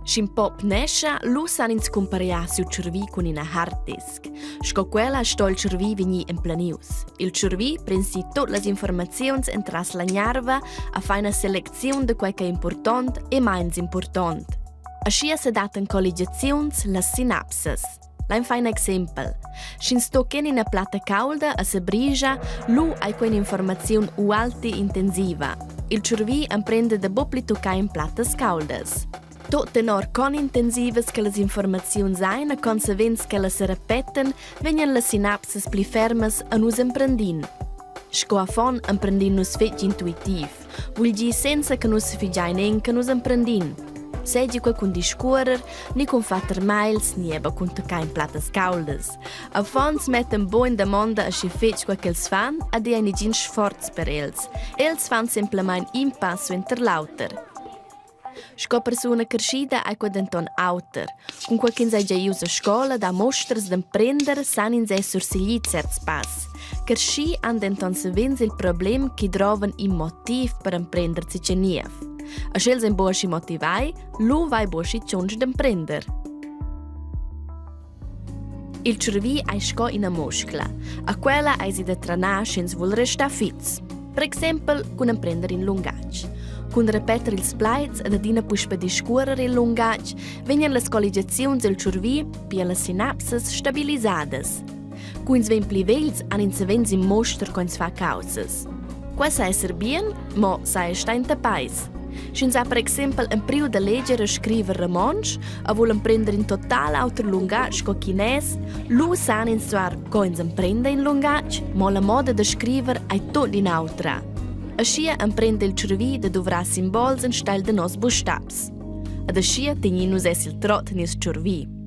Shin pop nescia, lu san ins comparia sul cervi con una hard disk. Sco quella sto il cervi vegni in planius. Il cervi prensi tutte le informazioni entras la gnarva a fa una selezione di quel che è importante e meno importante. Ascia se datan collegiazioni le sinapses. Lain fa un esempio. Shin sto ken in una plata calda a se brigia, lu hai quell'informazione ualti intensiva. Il cervi imprende da bopli toccare in platas caldas. Tot tenor con intensivas che le informazioni sain, a conseguenza che le si repeten, vengono le sinapses pli fermas a nus imprendin. Sco a fon imprendin nus fetg intuitiv, vuol dire senza che nus figiai nen che nus imprendin. Seggi qua con discuorer, ni con fatter mails, ni eba con toccare in platas caldas. A fon si metten bo in domanda a si fetg qua che els fan, a di ein gin sforz per els. Els fan semplament in passo interlauter. Sco persona crescida hai quad denton auter. Con quel che insai già ius a scola da mostras d'imprender san insai sursiglit certs pass. Cresci han denton se vens il problem che drovan in motiv per imprender si ceniev. A scels en boasci motivai, lu vai boasci cionge d'imprender. Il cervi hai sco in a muscla. A quella hai si da tranar scens vul resta fits. Per esempio, con imprender in lungatg. Con repetere il splites ed adina puspa discuorere il lungatg, vengono le collegiazioni del cervi per le sinapses stabilizzate. Quins ven pli vegls han insevens in mostr quins fa causas. Qua sa esser bien, mo sa sta in tapais. Shin sa per esempio in priu da leggere e scrivere romansch, a volen prendere in totale autor lungatg co chines, lu san insuar coins imprende in lungatg, mo la moda da scrivere ai tot in autra. Ascia imprende il cervi da dovrà simbols in stel de nos bustaps. Ad ascia tegni nus es il trot nis cervi.